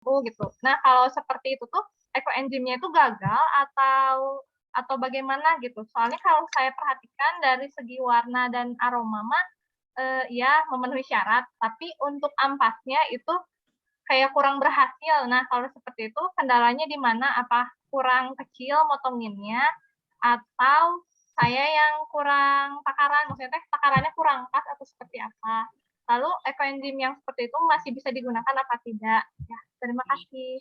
ibu gitu. Nah, kalau seperti itu tuh ekoenzimnya itu gagal atau bagaimana gitu. Soalnya kalau saya perhatikan dari segi warna dan aroma mah ya memenuhi syarat, tapi untuk ampasnya itu kayak kurang berhasil. Nah, kalau seperti itu kendalanya di mana? Apa kurang kecil motonginnya atau saya yang kurang takaran, maksudnya takarannya kurang pas atau seperti apa? Lalu ekoenzim yang seperti itu masih bisa digunakan apa tidak? Ya, terima kasih.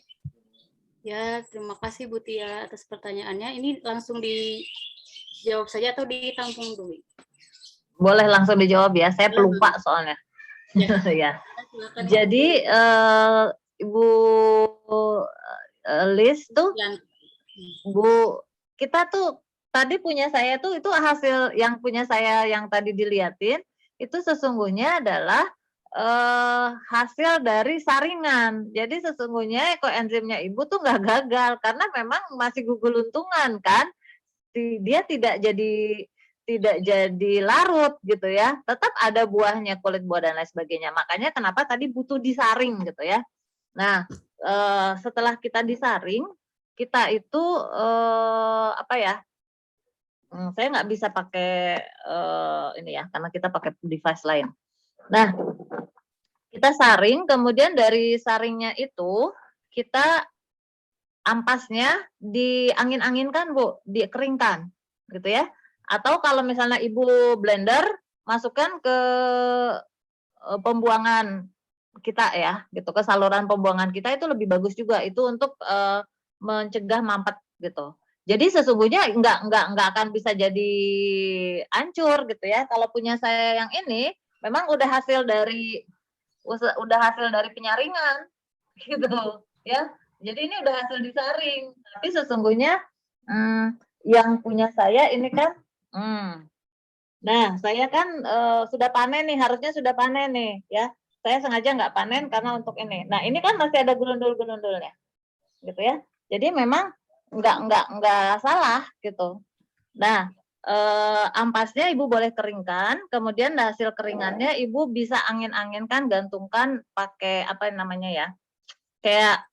Ya, terima kasih Bu Tia atas pertanyaannya. Ini langsung dijawab saja atau ditampung dulu? Boleh langsung dijawab ya, saya pelupa soalnya. Ya. Ya. Jadi Ibu Liz tuh, Bu, kita tuh tadi punya saya tuh itu hasil yang punya saya yang tadi diliatin itu sesungguhnya adalah hasil dari saringan. Jadi sesungguhnya ekoenzimnya Ibu tuh nggak gagal karena memang masih guguluntungan kan. Dia tidak jadi larut gitu ya. Tetap ada buahnya, kulit buah dan lain sebagainya. Makanya kenapa tadi butuh disaring gitu ya. Nah, setelah kita disaring, kita itu apa ya? Saya nggak bisa pakai ini ya, karena kita pakai device lain. Nah, kita saring, kemudian dari saringnya itu kita ampasnya diangin-anginkan Bu, dikeringkan gitu ya. Atau kalau misalnya Ibu blender, masukkan ke pembuangan kita ya, gitu, ke saluran pembuangan kita itu lebih bagus juga itu untuk mencegah mampet gitu. Jadi sesungguhnya nggak akan bisa jadi hancur gitu ya. Kalau punya saya yang ini memang udah hasil dari penyaringan gitu ya. Jadi ini udah hasil disaring. Tapi sesungguhnya yang punya saya ini kan nah saya kan sudah panen nih, harusnya sudah panen nih ya. Saya sengaja nggak panen karena untuk ini. Nah ini kan masih ada gulundul-gulundulnya, gitu ya. Jadi memang nggak salah gitu. Nah ampasnya Ibu boleh keringkan, kemudian hasil keringannya Ibu bisa angin-anginkan, gantungkan pakai apa namanya ya? Kayak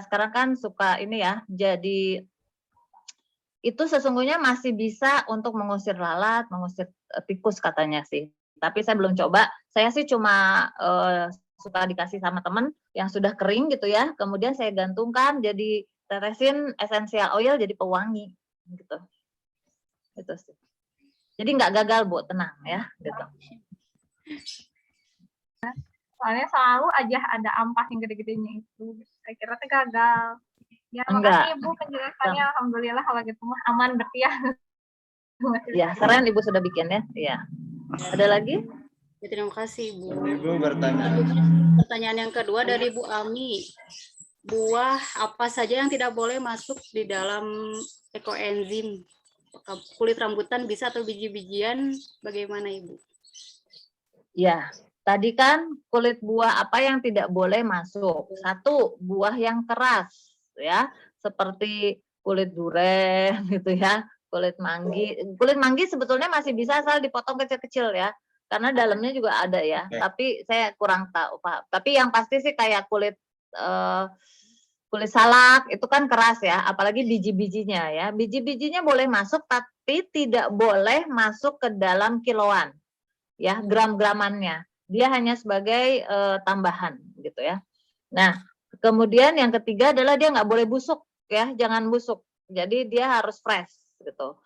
sekarang kan suka ini ya, jadi itu sesungguhnya masih bisa untuk mengusir lalat, mengusir tikus katanya sih. Tapi saya belum coba. Saya sih cuma suka dikasih sama temen yang sudah kering gitu ya. Kemudian saya gantungkan jadi tetesin essential oil jadi pewangi gitu. Itu sih. Jadi nggak gagal Bu, tenang ya gitu. Soalnya selalu aja ada ampas yang gede-gedenya itu. Saya kira itu gagal. Ya, Enggak. makasih Ibu penjelasannya. Alhamdulillah kalau gitu mah aman berarti ya. Ya, keren Ibu sudah bikin ya. Iya. Ada lagi? Ya, terima kasih Bu. Ibu bertanya. Pertanyaan yang kedua dari Bu Ami. Buah apa saja yang tidak boleh masuk di dalam ekoenzim? Kulit rambutan bisa atau biji-bijian? Bagaimana Ibu? Ya, tadi kan kulit buah apa yang tidak boleh masuk? Satu, buah yang keras ya, seperti kulit durian gitu ya, kulit manggi. Kulit manggi sebetulnya masih bisa asal dipotong kecil-kecil ya, karena dalamnya juga ada ya. Tapi saya kurang tahu Pak. Tapi yang pasti sih kayak kulit salak itu kan keras ya, apalagi biji-bijinya ya. Biji-bijinya boleh masuk, tapi tidak boleh masuk ke dalam kiloan. Ya, gram-gramannya. Dia hanya sebagai tambahan gitu ya. Nah, kemudian yang ketiga adalah dia nggak boleh busuk ya, jangan busuk. Jadi dia harus fresh gitu.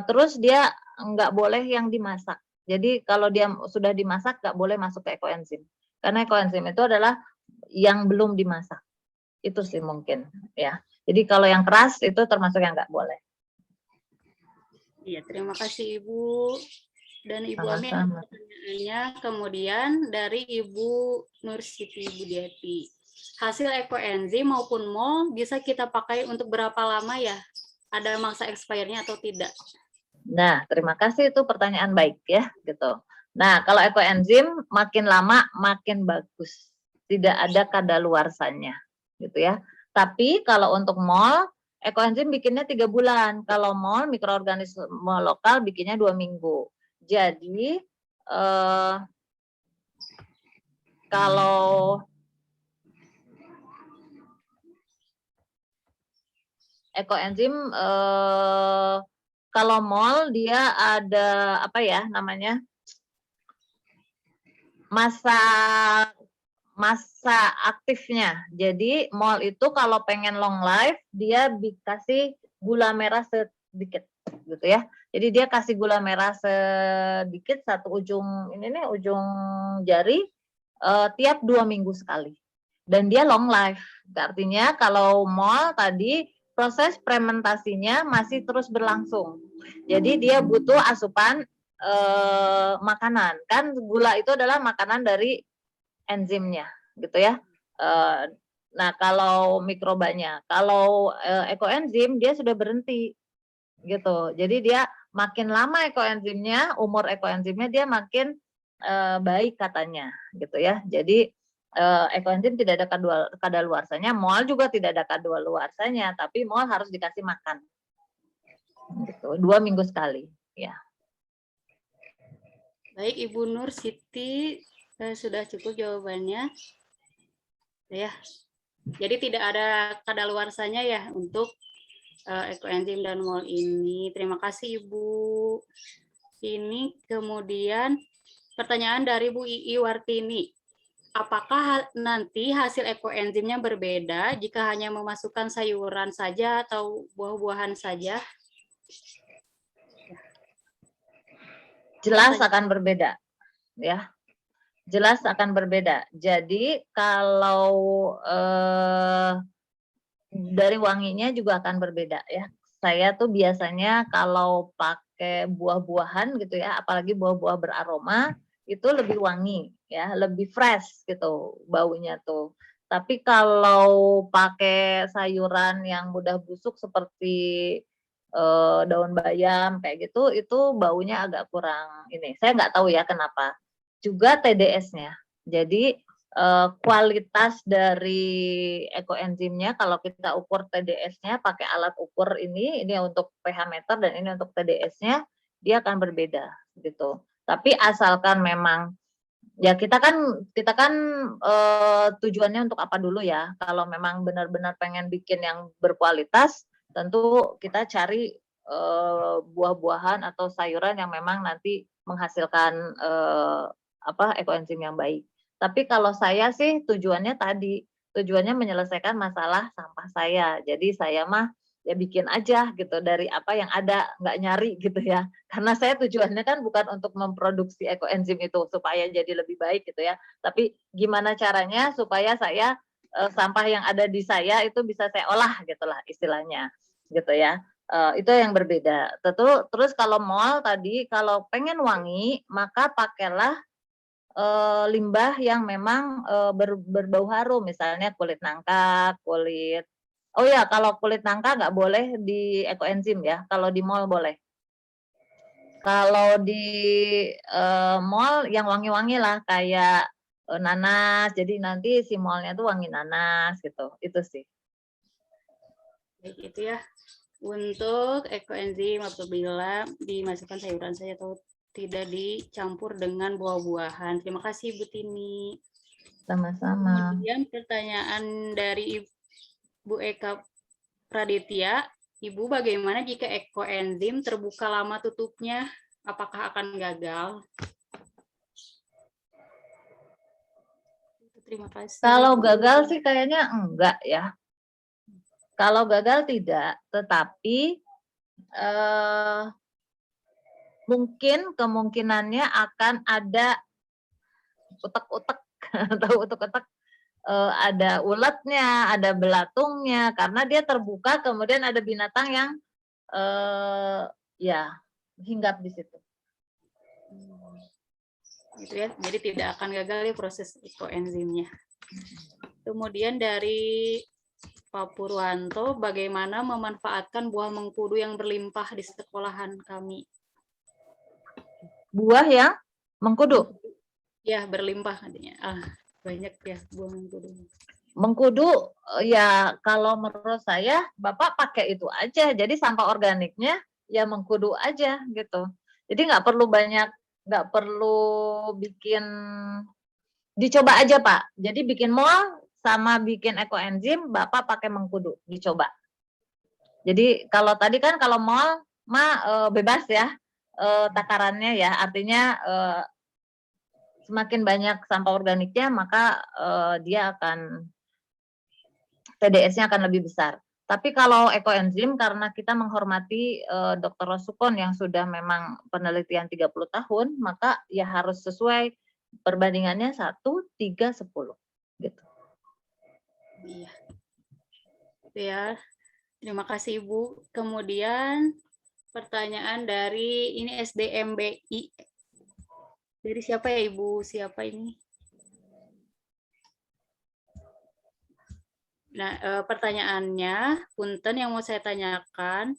Terus dia nggak boleh yang dimasak. Jadi kalau dia sudah dimasak nggak boleh masuk ke ekoenzim. Karena ekoenzim itu adalah yang belum dimasak. Itu sih mungkin ya. Jadi kalau yang keras itu termasuk yang nggak boleh. Iya, terima kasih Ibu. Dan Ibu Ami pertanyaannya kemudian dari Ibu Nur Siti Budiati. Hasil ekoenzim maupun mol bisa kita pakai untuk berapa lama ya? Ada masa expirednya atau tidak? Nah, terima kasih itu pertanyaan baik ya gitu. Nah, kalau ekoenzim makin lama makin bagus. Tidak ada kadaluarsanya gitu ya. Tapi kalau untuk mol ekoenzim bikinnya 3 bulan. Kalau mol mikroorganisme lokal bikinnya 2 minggu. Jadi kalau ekoenzim kalau mol dia ada apa ya namanya, masa aktifnya. Jadi mol itu kalau pengen long life dia dikasih gula merah sedikit gitu ya. Jadi dia kasih gula merah sedikit satu ujung ini nih ujung jari tiap 2 minggu sekali. Dan dia long life. Artinya kalau mol tadi proses fermentasinya masih terus berlangsung. Jadi dia butuh asupan makanan. Kan gula itu adalah makanan dari enzimnya gitu ya. Nah, kalau mikrobanya, kalau ekoenzim dia sudah berhenti gitu. Jadi dia makin lama ekoenzimnya, umur ekoenzimnya dia makin baik katanya gitu ya. Jadi ekoenzim tidak ada kadaluarsanya, mol juga tidak ada kadaluarsanya, tapi mol harus dikasih makan. Gitu, 2 minggu sekali, ya. Baik, Ibu Nur Siti, sudah cukup jawabannya. Ya. Jadi tidak ada kadaluarsanya ya untuk ekoenzim dan mol ini. Terima kasih Ibu. Ini kemudian pertanyaan dari Bu Ii Wartini. Apakah nanti hasil ekoenzimnya berbeda jika hanya memasukkan sayuran saja atau buah-buahan saja? Jelas akan berbeda, ya. Jelas akan berbeda. Jadi kalau dari wanginya juga akan berbeda ya. Saya tuh biasanya kalau pakai buah-buahan gitu ya, apalagi buah-buah beraroma itu lebih wangi ya, lebih fresh gitu baunya tuh. Tapi kalau pakai sayuran yang mudah busuk seperti daun bayam kayak gitu, itu baunya agak kurang ini. Saya nggak tahu ya kenapa. Juga TDS-nya. Jadi kualitas dari ekoenzimnya kalau kita ukur TDS-nya pakai alat ukur ini untuk pH meter dan ini untuk TDS-nya, dia akan berbeda gitu. Tapi asalkan memang ya kita kan tujuannya untuk apa dulu ya. Kalau memang benar-benar pengen bikin yang berkualitas, tentu kita cari buah-buahan atau sayuran yang memang nanti menghasilkan ekoenzim yang baik. Tapi kalau saya sih tujuannya menyelesaikan masalah sampah saya. Jadi saya mah ya bikin aja gitu dari apa yang ada, nggak nyari gitu ya. Karena saya tujuannya kan bukan untuk memproduksi ekoenzim itu supaya jadi lebih baik gitu ya. Tapi gimana caranya supaya saya sampah yang ada di saya itu bisa saya olah gitulah istilahnya gitu ya. Itu yang berbeda. Terus kalau mall tadi kalau pengen wangi maka pakailah limbah yang memang berbau harum, misalnya kulit nangka, oh ya kalau kulit nangka nggak boleh di ekoenzim ya, kalau di mall boleh. Kalau di mall yang wangi-wangi lah kayak nanas, jadi nanti si mallnya tuh wangi nanas gitu, itu sih. Baik, itu ya. Untuk ekoenzim apabila dimasukkan sayuran saja atau tidak dicampur dengan buah-buahan. Terima kasih Bu Tini. Sama-sama. Kemudian pertanyaan dari Ibu Eka Praditya. Ibu, bagaimana jika ekoenzim terbuka lama tutupnya? Apakah akan gagal? Terima kasih. Kalau gagal sih kayaknya enggak ya. Kalau gagal tidak, tetapi mungkin kemungkinannya akan ada utek-utek atau utek-utek ada uletnya, ada belatungnya, karena dia terbuka kemudian ada binatang yang ya hinggap di situ. Gitu ya, jadi tidak akan gagal ya proses ekoenzimnya. Kemudian dari Pak Purwanto, bagaimana memanfaatkan buah mengkudu yang berlimpah di sekolahan kami? Buah yang mengkudu? Ya, berlimpah katanya. Banyak ya buah mengkudu. Mengkudu ya kalau menurut saya Bapak pakai itu aja. Jadi sampah organiknya ya mengkudu aja gitu. Jadi nggak perlu banyak, nggak perlu bikin, dicoba aja Pak. Jadi bikin mol sama bikin ekoenzim Bapak pakai mengkudu, dicoba. Jadi kalau tadi kan kalau mall bebas ya takarannya ya, artinya semakin banyak sampah organiknya maka dia akan TDS-nya akan lebih besar. Tapi kalau ekoenzim karena kita menghormati Dr. Rosukon yang sudah memang penelitian 30 tahun, maka ya harus sesuai perbandingannya 1:3:10 gitu. Iya. Ya, terima kasih Ibu. Kemudian pertanyaan dari ini SDMBI. Dari siapa ya Ibu? Siapa ini? Nah, pertanyaannya, punten yang mau saya tanyakan,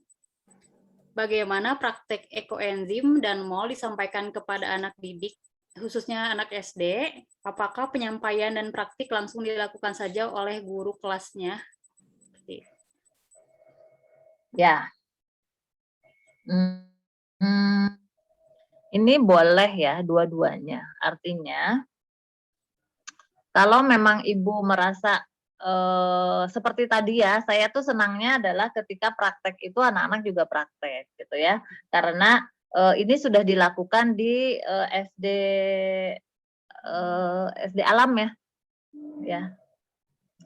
bagaimana praktek ekoenzim dan MOL disampaikan kepada anak didik, khususnya anak SD? Apakah penyampaian dan praktik langsung dilakukan saja oleh guru kelasnya? Ya. Ini boleh ya dua-duanya. Artinya kalau memang ibu merasa seperti tadi ya, saya tuh senangnya adalah ketika praktek itu anak-anak juga praktek gitu ya, karena ini sudah dilakukan di SD alam ya,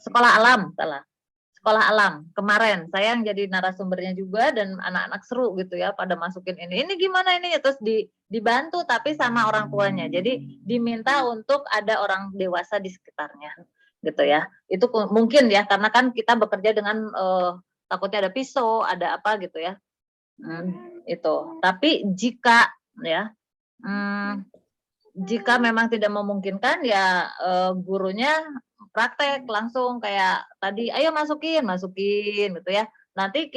sekolah alam salah. Sekolah alam kemarin saya yang jadi narasumbernya juga dan anak-anak seru gitu ya pada masukin ini gimana ini terus dibantu tapi sama orang tuanya, jadi diminta untuk ada orang dewasa di sekitarnya gitu ya. Itu mungkin ya karena kan kita bekerja dengan takutnya ada pisau ada apa gitu ya. Itu tapi jika ya jika memang tidak memungkinkan ya gurunya praktek langsung kayak tadi, ayo masukin gitu ya. Nanti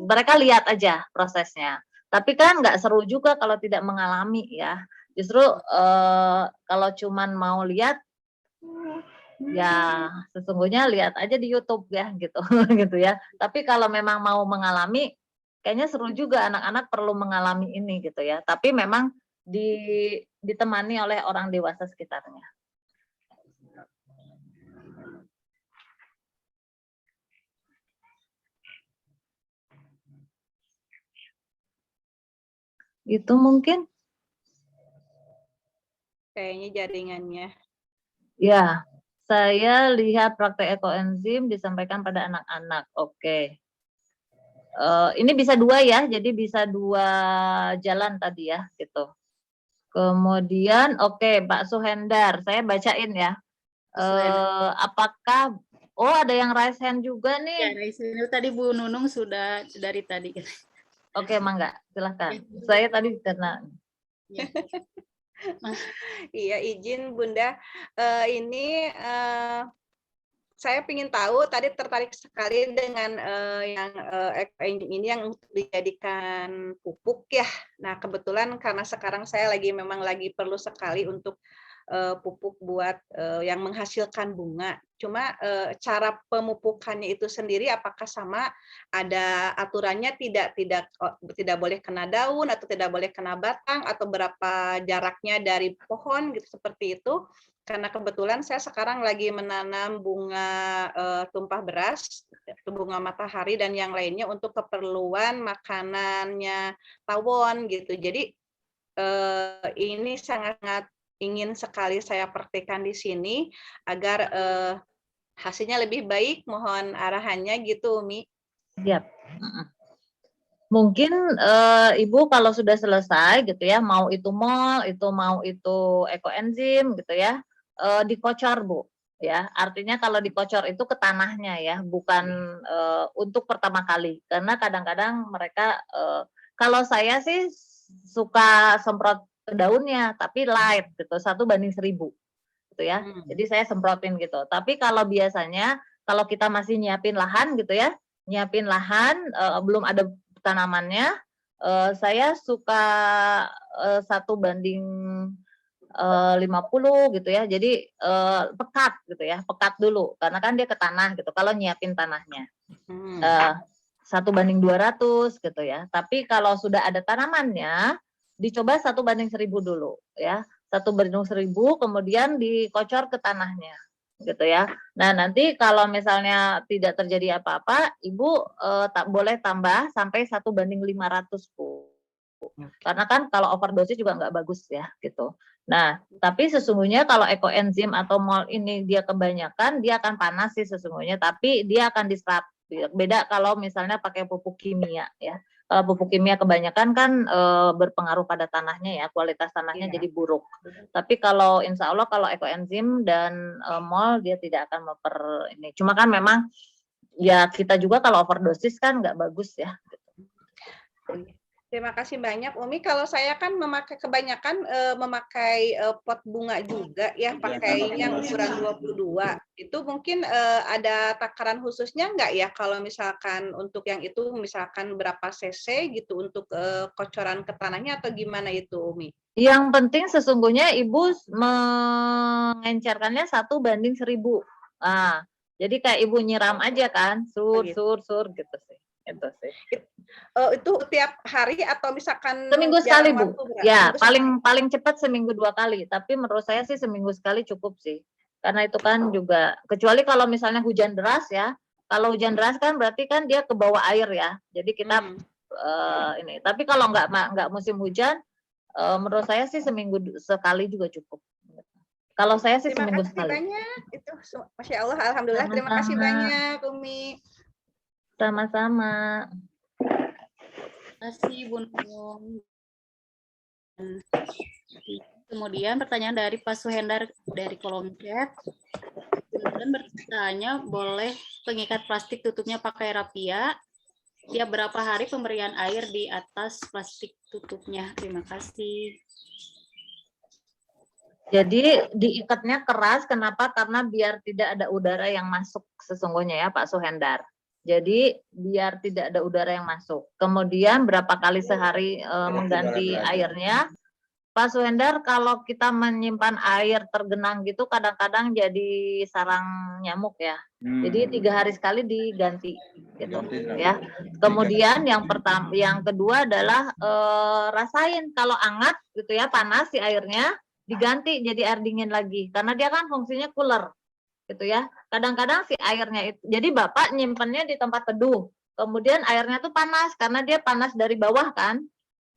mereka lihat aja prosesnya. Tapi kan nggak seru juga kalau tidak mengalami ya. Justru kalau cuman mau lihat, ya sesungguhnya lihat aja di YouTube ya gitu, gitu ya. Tapi kalau memang mau mengalami, kayaknya seru juga anak-anak perlu mengalami ini gitu ya. Tapi memang ditemani oleh orang dewasa sekitarnya. Itu mungkin. Kayaknya jaringannya. Ya, saya lihat praktek ekoenzim disampaikan pada anak-anak. Oke. Ini bisa dua ya, jadi bisa dua jalan tadi ya, gitu. Kemudian, oke, Pak Suhendar, saya bacain ya. Apakah, ada yang raise hand juga nih. Ya, raise hand tadi Bu Nunung sudah dari tadi. Oke, Mangga, silahkan. Saya tadi karena. Iya, izin Bunda. Ini saya ingin tahu, tadi tertarik sekali dengan yang ekoenzim ini yang untuk dijadikan pupuk ya. Nah, kebetulan karena sekarang saya memang lagi perlu sekali untuk pupuk buat yang menghasilkan bunga. Cuma cara pemupukannya itu sendiri apakah sama? Ada aturannya tidak boleh kena daun atau tidak boleh kena batang atau berapa jaraknya dari pohon gitu seperti itu. Karena kebetulan saya sekarang lagi menanam bunga tumpah beras, bunga matahari dan yang lainnya untuk keperluan makanannya tawon gitu. Jadi ini sangat ingin sekali saya praktekkan di sini agar hasilnya lebih baik. Mohon arahannya gitu, Umi. Siap. Mungkin Ibu kalau sudah selesai gitu ya, mau itu MOL, mau itu ekoenzim gitu ya, dikocor Bu. Ya, artinya kalau dikocor itu ke tanahnya ya, bukan untuk pertama kali. Karena kadang-kadang mereka, kalau saya sih suka semprot ke daunnya, tapi light gitu, 1:1000 gitu ya. Jadi saya semprotin gitu. Tapi kalau biasanya kalau kita masih nyiapin lahan gitu ya, belum ada tanamannya, saya suka 1:50 gitu ya. Jadi pekat gitu ya, pekat dulu karena kan dia ke tanah gitu. Kalau nyiapin tanahnya 1:200 gitu ya. Tapi kalau sudah ada tanamannya, dicoba 1:1000 dulu ya. 1:1000 kemudian dikocor ke tanahnya. gitu ya. Nah, nanti kalau misalnya tidak terjadi apa-apa, Ibu tak boleh tambah sampai 1:500, Bu. Karena kan kalau overdosis juga nggak bagus ya, gitu. Nah, tapi sesungguhnya kalau ekoenzim atau MOL ini dia kebanyakan, dia akan panas sih sesungguhnya, tapi dia akan diserap. Beda kalau misalnya pakai pupuk kimia ya. Kalau pupuk kimia kebanyakan kan berpengaruh pada tanahnya ya, kualitas tanahnya jadi buruk. Tapi kalau insya Allah kalau ekoenzim dan MOL dia tidak akan ini. Cuma kan memang ya kita juga kalau overdosis kan nggak bagus ya. Terima kasih banyak Umi. Kalau saya kan kebanyakan memakai pot bunga juga ya, pakai yang ukuran 22. Itu mungkin ada takaran khususnya nggak ya kalau misalkan untuk yang itu misalkan berapa cc gitu untuk kocoran ke tanahnya atau gimana itu Umi? Yang penting sesungguhnya Ibu mengencerkannya 1:1000. Nah, jadi kayak Ibu nyiram aja kan, sur gitu sih. Itu sih. Itu tiap hari atau misalkan seminggu sekali Bu? Ya, seminggu paling cepat seminggu 2 kali. Tapi menurut saya sih seminggu sekali cukup sih. Karena itu kan juga, kecuali kalau misalnya hujan deras ya. Kalau hujan deras kan berarti kan dia ke bawah air ya. Jadi kita ini. Tapi kalau nggak musim hujan, menurut saya sih seminggu sekali juga cukup. Kalau saya sih seminggu sekali. Terima kasih banyak. Itu Masya Allah, Alhamdulillah. Terima kasih banyak, Umi. Sama-sama. Terima kasih, Bu Nung. Kemudian pertanyaan dari Pak Suhendar dari kolom chat. Kemudian bertanya, boleh pengikat plastik tutupnya pakai rapia? Tiap berapa hari pemberian air di atas plastik tutupnya? Terima kasih. Jadi diikatnya keras, kenapa? Karena biar tidak ada udara yang masuk sesungguhnya ya Pak Suhendar. Jadi biar tidak ada udara yang masuk. Kemudian berapa kali sehari mengganti airnya? Pak Suhendar, kalau kita menyimpan air tergenang gitu kadang-kadang jadi sarang nyamuk ya. Jadi 3 hari sekali diganti gitu ya. Kemudian yang kedua adalah rasain kalau hangat gitu ya, panas si airnya, diganti jadi air dingin lagi karena dia kan fungsinya cooler gitu ya. Kadang-kadang si airnya itu, jadi Bapak nyimpennya di tempat teduh, kemudian airnya tuh panas karena dia panas dari bawah kan,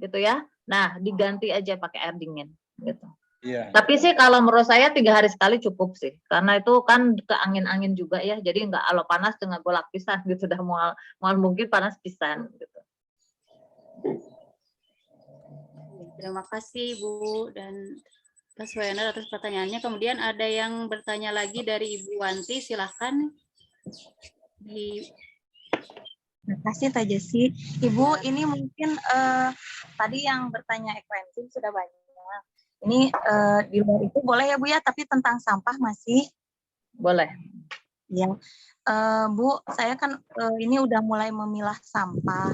gitu ya. Nah, diganti aja pakai air dingin, gitu. Iya. Tapi sih kalau menurut saya 3 hari sekali cukup sih, karena itu kan ke angin-angin juga ya, jadi nggak kalau panas dengan golak pisan gitu, sudah mau mungkin panas pisan gitu. Terima kasih Bu dan Pak Suhendar atas pertanyaannya. Kemudian ada yang bertanya lagi dari Ibu Wanti, silahkan. Terima kasih Teh Jesi. Ibu, ini mungkin tadi yang bertanya ekoenzim sudah banyak. Ini di luar itu boleh ya Bu ya, tapi tentang sampah masih? Boleh. Ya, Bu, saya kan ini udah mulai memilah sampah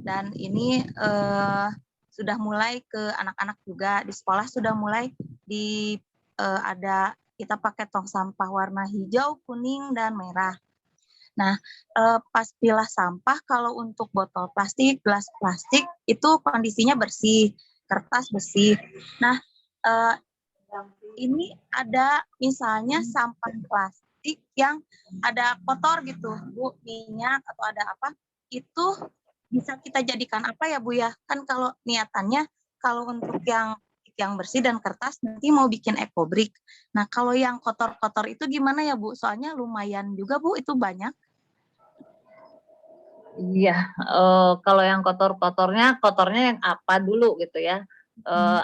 dan ini sudah mulai ke anak-anak juga di sekolah sudah mulai ada kita pakai tong sampah warna hijau, kuning, dan merah. Nah, pas pilah sampah kalau untuk botol plastik, gelas plastik itu kondisinya bersih, kertas bersih. Nah, ini ada misalnya sampah plastik yang ada kotor gitu, Bu, minyak atau ada apa, itu bisa kita jadikan apa ya Bu ya? Kan kalau niatannya kalau untuk yang bersih dan kertas nanti mau bikin ekobrik. Nah, kalau yang kotor-kotor itu gimana ya Bu? Soalnya lumayan juga Bu, itu banyak. Iya, kalau yang kotornya yang apa dulu gitu ya?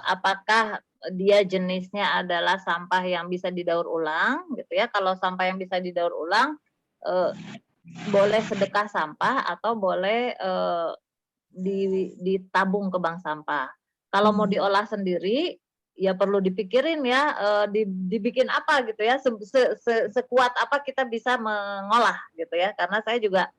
Apakah dia jenisnya adalah sampah yang bisa didaur ulang gitu ya? Kalau sampah yang bisa didaur ulang, boleh sedekah sampah atau boleh ditabung ke bank sampah. Kalau mau diolah sendiri, ya perlu dipikirin ya, dibikin apa gitu ya? Sekuat apa kita bisa mengolah gitu ya? Karena saya juga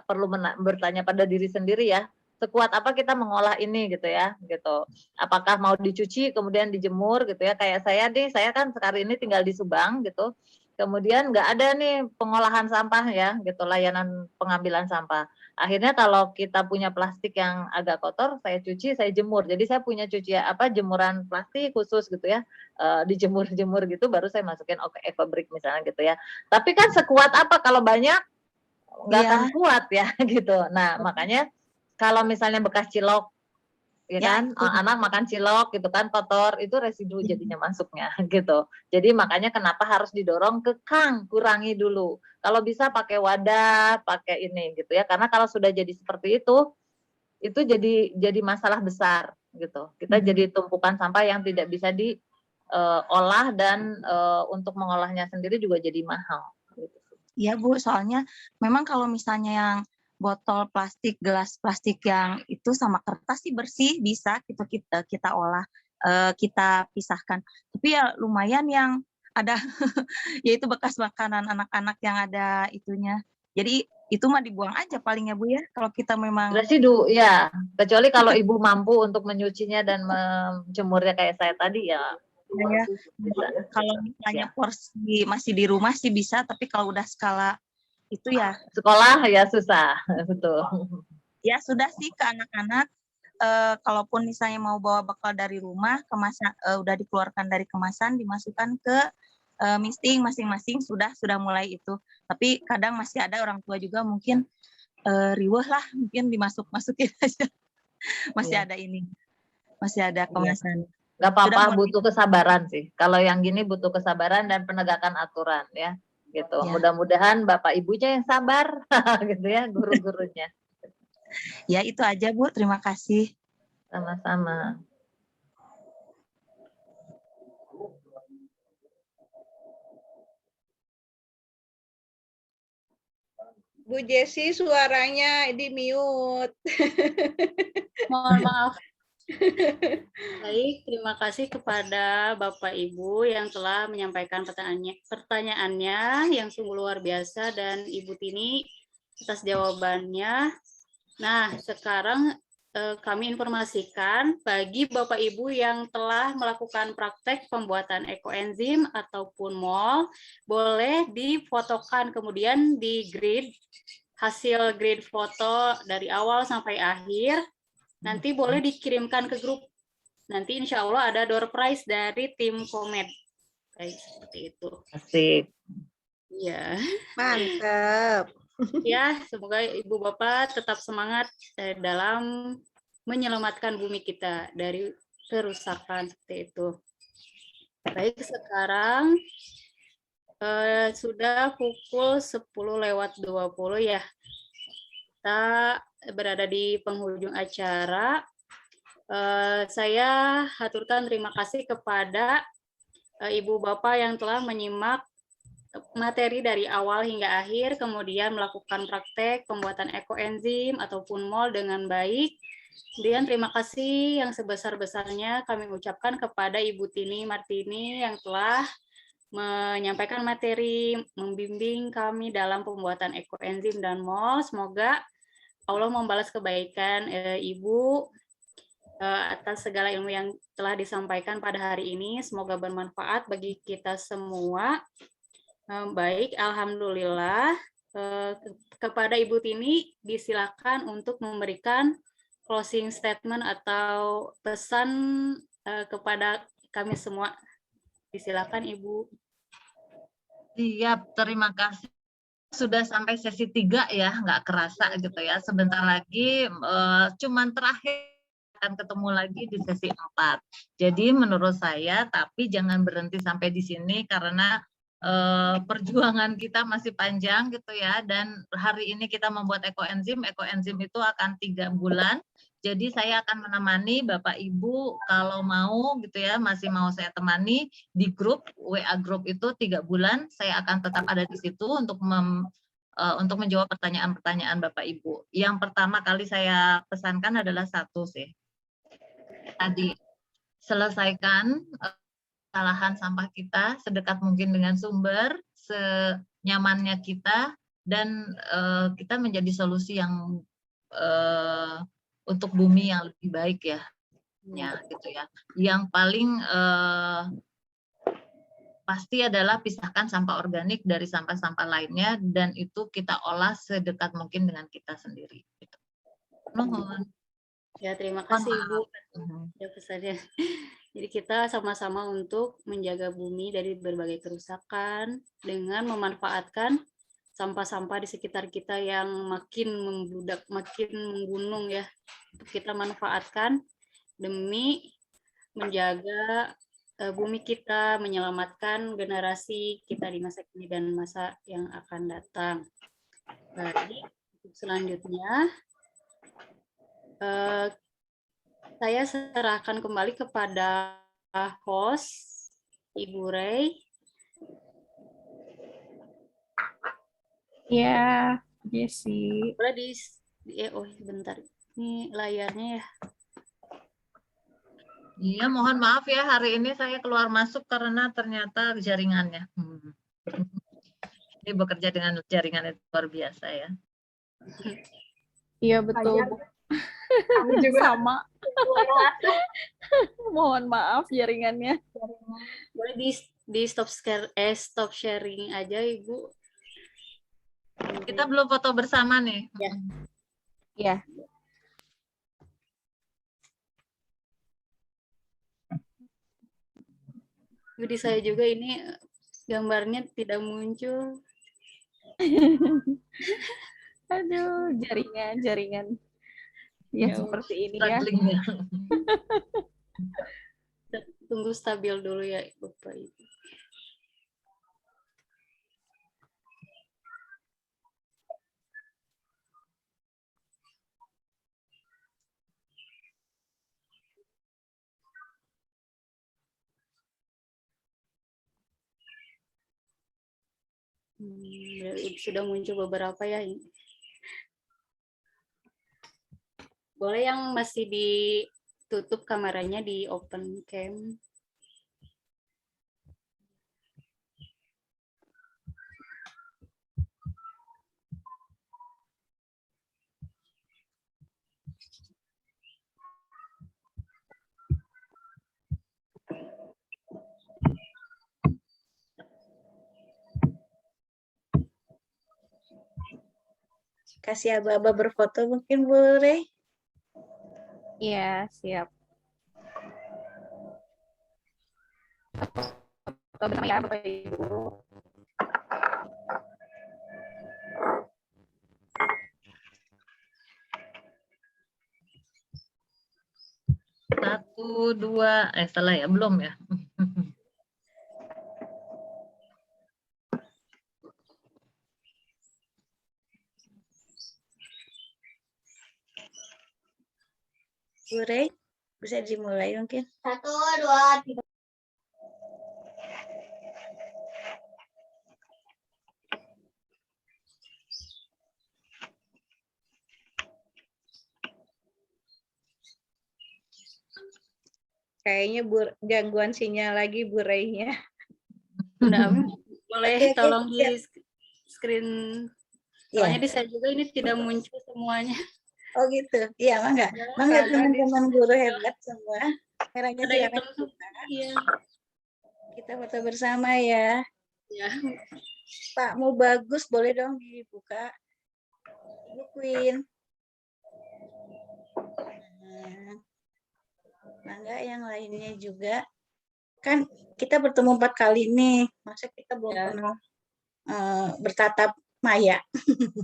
perlu bertanya pada diri sendiri ya, sekuat apa kita mengolah ini gitu ya, gitu. Apakah mau dicuci kemudian dijemur gitu ya, kayak saya kan sekarang ini tinggal di Subang gitu, kemudian nggak ada nih pengolahan sampah ya, gitu, layanan pengambilan sampah. Akhirnya kalau kita punya plastik yang agak kotor, saya cuci, saya jemur. Jadi saya punya jemuran plastik khusus gitu ya, dijemur-jemur gitu, baru saya masukin EcoBrick misalnya gitu ya. Tapi kan sekuat apa kalau banyak, nggak akan Iya. kuat ya gitu. Nah makanya kalau misalnya bekas cilok, ya Ya, kan, itu. anak makan cilok gitu kan kotor, itu residu jadinya masuknya gitu. Jadi makanya kenapa harus didorong ke Kang, kurangi dulu. Kalau bisa pakai wadah, pakai ini gitu ya. Karena kalau sudah jadi seperti itu jadi masalah besar gitu. Kita jadi tumpukan sampah yang tidak bisa diolah dan untuk mengolahnya sendiri juga jadi mahal. Gitu. Iya Bu, soalnya memang kalau misalnya yang botol plastik, gelas plastik yang itu sama kertas sih bersih, bisa kita olah, kita pisahkan. Tapi ya lumayan yang ada yaitu bekas makanan anak-anak yang ada itunya. Jadi itu mah dibuang aja paling ya Bu ya, kalau kita memang Residu ya, kecuali kalau ibu mampu untuk menyucinya dan menjemurnya kayak saya tadi ya. ya, Bisa. kalau misalnya Ya. porsi masih di rumah sih bisa, tapi kalau udah skala itu ya Sekolah ya susah, betul. ya sudah sih ke anak-anak. Kalaupun misalnya mau bawa bekal dari rumah, kemasan udah dikeluarkan dari kemasan, dimasukkan ke misting masing-masing, sudah mulai itu. Tapi kadang masih ada orang tua juga mungkin riweh lah, mungkin dimasukin aja. Masih Iya. ada ini, masih ada kemasan. Nggak apa-apa, Sudah butuh kesabaran sih. Kalau yang gini butuh kesabaran dan penegakan aturan ya, gitu. Ya. Mudah-mudahan bapak ibunya yang sabar, gitu ya, guru-gurunya. Ya itu aja Bu, terima kasih. Sama-sama. Bu Jessi suaranya di mute. Mohon maaf. Baik, terima kasih kepada Bapak Ibu yang telah menyampaikan pertanyaannya yang sungguh luar biasa dan Ibu Tini atas jawabannya. Nah, sekarang kami informasikan bagi Bapak Ibu yang telah melakukan praktek pembuatan ekoenzim ataupun mol, boleh difotokan kemudian di grid, hasil grid foto dari awal sampai akhir. Nanti boleh dikirimkan ke grup. Nanti insya Allah ada door prize dari tim Komet. Baik, seperti itu. Asik. Iya. Mantap. Ya, semoga Ibu Bapak tetap semangat dalam menyelamatkan bumi kita dari kerusakan seperti itu. Baik, sekarang sudah pukul 10:20 ya. Kita berada di penghujung acara. Saya haturkan terima kasih kepada Ibu Bapak yang telah menyimak materi dari awal hingga akhir, kemudian melakukan praktek pembuatan ekoenzim ataupun mol dengan baik. Kemudian terima kasih yang sebesar-besarnya kami ucapkan kepada Ibu Tini Martini yang telah menyampaikan materi, membimbing kami dalam pembuatan ekoenzim dan mol. Semoga Allah membalas kebaikan Ibu atas segala ilmu yang telah disampaikan pada hari ini. Semoga bermanfaat bagi kita semua. Baik, alhamdulillah. Kepada Ibu Tini disilakan untuk memberikan closing statement atau pesan kepada kami semua. Disilakan Ibu. Siap, terima kasih. Sudah sampai sesi 3 ya, nggak kerasa gitu ya. Sebentar lagi cuman terakhir akan ketemu lagi di sesi 4. Jadi menurut saya, tapi jangan berhenti sampai di sini karena perjuangan kita masih panjang gitu ya. Dan hari ini kita membuat ekoenzim itu akan 3 bulan. Jadi saya akan menemani Bapak Ibu kalau mau gitu ya, masih mau saya temani di grup WA grup itu 3 bulan. Saya akan tetap ada di situ untuk menjawab pertanyaan-pertanyaan Bapak Ibu. Yang pertama kali saya pesankan adalah satu sih. Tadi selesaikan kesalahan sampah kita sedekat mungkin dengan sumber, senyamannya kita, dan kita menjadi solusi yang untuk bumi yang lebih baik ya, gitu ya. Yang paling pasti adalah pisahkan sampah organik dari sampah-sampah lainnya dan itu kita olah sedekat mungkin dengan kita sendiri. Gitu. Mohon. Ya, terima kasih Ibu maaf. ya pesannya. Jadi kita sama-sama untuk menjaga bumi dari berbagai kerusakan dengan memanfaatkan sampah-sampah di sekitar kita yang makin membludak, makin menggunung ya. Kita manfaatkan demi menjaga bumi kita, menyelamatkan generasi kita di masa kini dan masa yang akan datang. Baik, selanjutnya saya serahkan kembali kepada host Ibu Rey. Ya, Jessy. Boleh oh bentar, ini layarnya ya. Iya, mohon maaf ya hari ini saya keluar masuk karena ternyata jaringannya. Ini bekerja dengan jaringan yang luar biasa ya. Iya betul. Bu. Kami juga Sama. keluar masuk. Mohon maaf jaringannya. Boleh di stop sharing aja Ibu. Kita belum foto bersama nih. Ya. Ya. Di saya juga ini gambarnya tidak muncul. Aduh, jaringan. Ya, seperti ini ya. Tunggu stabil dulu ya Bapak Ibu. Sudah muncul beberapa ya ini. Boleh yang masih ditutup kameranya di open cam. Kasih aba-aba berfoto mungkin Bu Rey. Iya, siap. Foto bersama ya, Bapak Ibu. Satu, dua, salah ya, belum ya. Bu Rey, bisa dimulai mungkin. 1, 2, 3. Kayaknya gangguan sinyal lagi Bu Rey-nya. Udah, boleh Oke, tolong di siap. screen. Iya. Soalnya di saya juga ini tidak muncul semuanya. Oh gitu. Iya, mangga. Ya, Mangga karena teman-teman guru hebat semua. Kameranya ada silakan. hitam. Iya. Kita foto bersama ya. Ya. Pak, mau bagus boleh dong dibuka. Ibu Queen. Nah, mangga yang lainnya juga. Kan kita bertemu 4 kali nih. Masa kita belum Ya. pernah bertatap maya.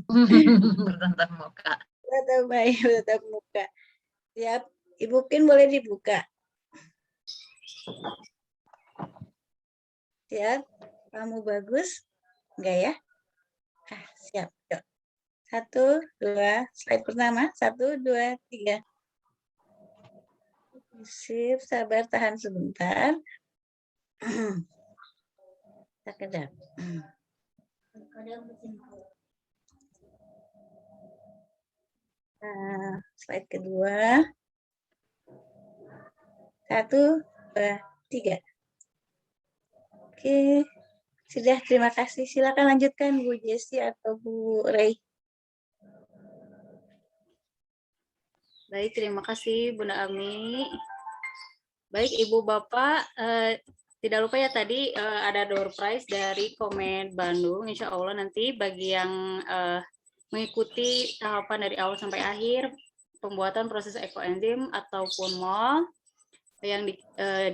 Bertatap muka. Bertatap maya, bertatap muka. Siap. Ibu Queen boleh dibuka. Siap. Kamu bagus? Enggak ya? Siap. Yuk. 1, 2, slide pertama. 1, 2, 3. Sip, sabar, tahan sebentar. Kita kedap. Nah, slide kedua. 1, 2, 3. Oke, sudah, terima kasih. Silakan lanjutkan Bu Jessy atau Bu Rey. Baik, terima kasih Bunda Ami. Baik, Ibu Bapak, tidak lupa ya tadi ada door prize dari Komed Bandung. Insya Allah nanti bagi yang mengikuti tahapan dari awal sampai akhir pembuatan proses ekoenzim ataupun mol yang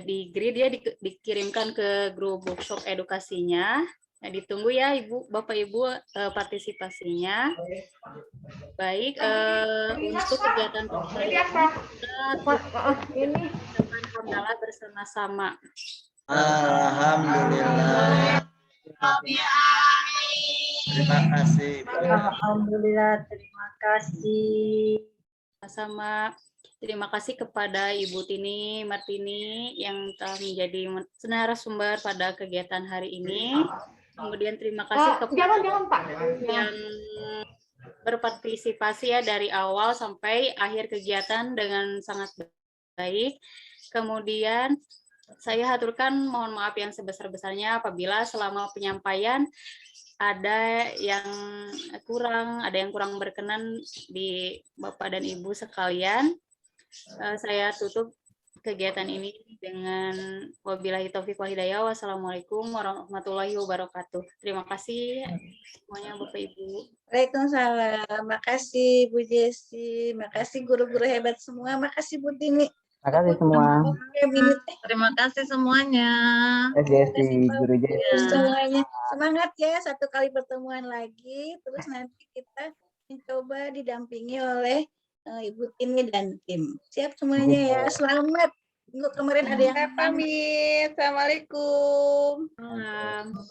di grid ya dikirimkan ke grup workshop edukasinya. Nah, ditunggu ya Ibu, Bapak Ibu partisipasinya. Baik, untuk kegiatan ini hamdalah bersama-sama. Alhamdulillah. Terima kasih. Alhamdulillah, terima kasih. Sama terima kasih kepada Ibu Tini Martini yang telah menjadi narasumber pada kegiatan hari ini. Kemudian terima kasih kepada yang berpartisipasi ya dari awal sampai akhir kegiatan dengan sangat baik. Kemudian saya haturkan mohon maaf yang sebesar-besarnya apabila selama penyampaian ada yang kurang berkenan di Bapak dan Ibu sekalian. Saya tutup kegiatan ini dengan wabillahi taufiq wal hidayah. Wassalamualaikum warahmatullahi wabarakatuh. Terima kasih semuanya Bapak Ibu. Waalaikumsalam. Makasih Bu Jesi, makasih guru-guru hebat semua, makasih Bu Tini. Makasih semua. Terima kasih semuanya. Jesi, Guru Jesi. Semuanya semangat ya, satu kali pertemuan lagi, terus nanti kita mencoba didampingi oleh Ibu Tini dan tim. Siap semuanya ya, selamat. Minggu kemarin ada yang pamit. Assalamualaikum.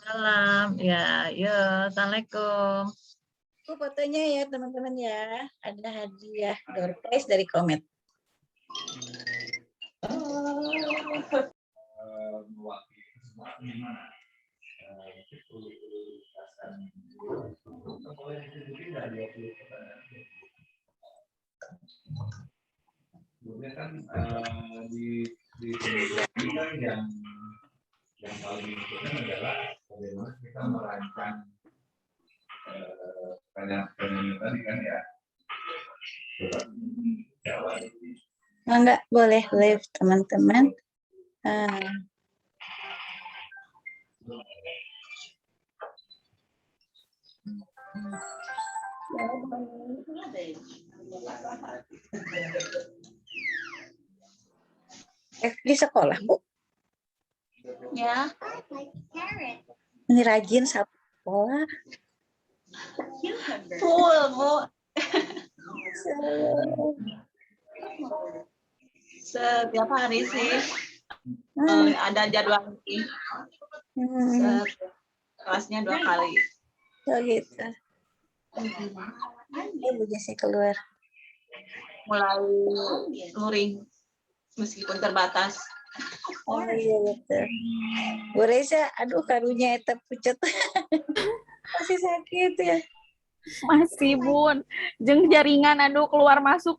Salam. Ya, yuk. Assalamualaikum. Fotonya ya teman-teman ya, ada hadiah door prize dari Komet. Sebenarnya kan di ini kan yang paling penting adalah bagaimana kita merancang penyanyi tadi kan ya. Enggak boleh live teman-teman. Di sekolah Bu. Ya. Ini rajin sekolah. Full, Bu. Setiap hari sih ada jadwal ini. Kelasnya 2 kali. Oh gitu. Bu Jesi keluar. Mulai luring meskipun terbatas. Oh iya betul. Bu Reza, aduh karunya eta pucet. Masih sakit ya. Masih Bun, jeung jaringan aduh keluar masuk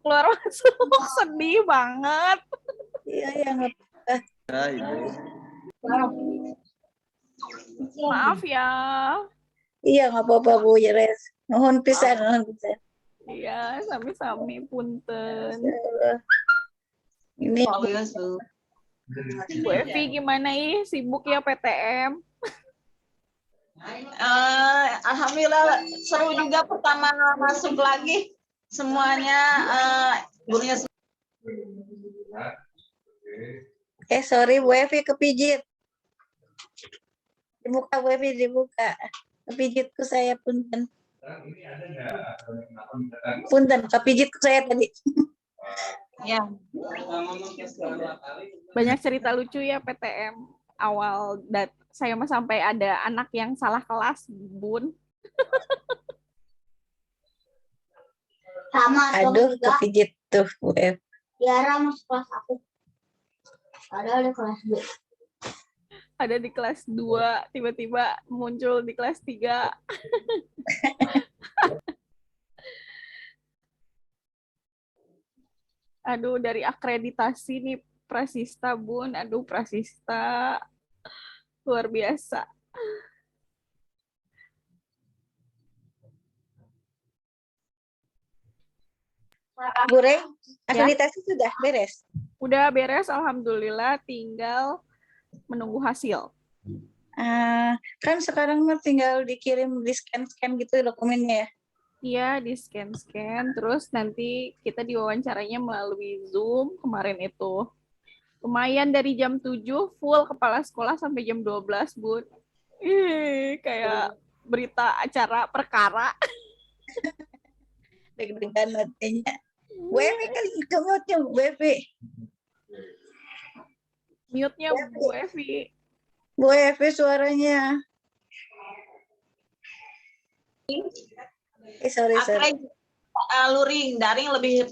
sedih banget. Iya ya nggak Maaf ya. Iya nggak apa-apa Bu Res. Nuhun pisan, nuhun pisan. Iya, sami-sami punten. Ini Bu Evi gimana sibuk ya PTM? Alhamdulillah seru juga pertama masuk lagi semuanya gurunya. Sorry Bu Evi kepijit. Dibuka Bu Evi dibuka. Kepijitku saya punten. Punten kepijitku saya tadi. Ya. Banyak cerita lucu ya PTM awal saya mah sampai ada anak yang salah kelas, Bun. Sama. Aduh, kepijit tuh, Bu F. Tiara masuk kelas aku. Ada di kelas 2. Ada di kelas 2, tiba-tiba muncul di kelas 3. Aduh, dari akreditasi nih Prasista, Bun. Aduh, Prasista. Luar biasa. Bu Rey, akreditasi sudah beres? Udah beres, alhamdulillah. Tinggal menunggu hasil. Kan sekarang mah tinggal dikirim di scan gitu dokumennya ya. Iya, di scan, terus nanti kita diwawancaranya melalui Zoom kemarin itu. Lumayan dari jam 7 full kepala sekolah sampai jam 12, Bun. Kayak berita acara perkara. Deg-degan nantinya. Bu Evi kali kemutnya Bu Evi. Mute-nya Bu Evi. Bu Evi suaranya. Sorry. Luring, daring lebih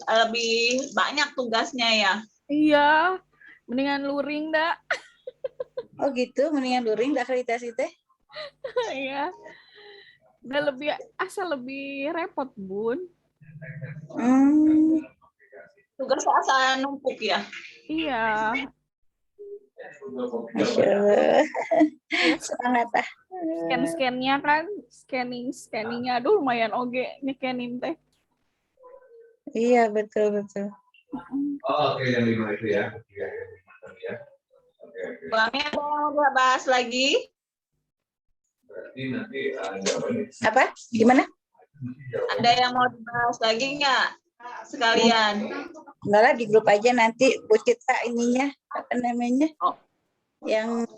banyak tugasnya ya. Iya, mendingan luring dah. Oh gitu, mendingan luring dah akreditasi teh. Iya. Udah lebih repot, Bun. Tugas asal numpuk ya. Iya. Semangat ah. Scan-scannya kan, scanningnya, aduh lumayan oge nyekenin teh. Iya betul. Oh, oke, yang 5 itu ya. Bu Ami ada yang mau bahas lagi? Berarti nanti jawabannya. Apa? Gimana? Ada yang mau dibahas lagi nggak sekalian? Enggak lah, di grup aja nanti Bu Cita ininya apa namanya? Yang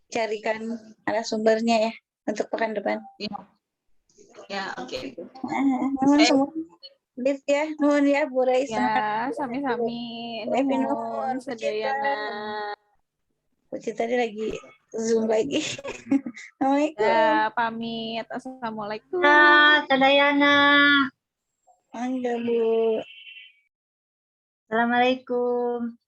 carikan narasumbernya ya untuk pekan depan. Ya, oke. Nuhun semua. Lihat ya, nuhun ya Bu Raisa. Ya, sami-sami. Nuhun sedayana. Bu Cita tadi lagi Zoom lagi. Assalamualaikum. Ya, pamit. Assalamualaikum. Sadayana. Mangga Bu. Assalamualaikum.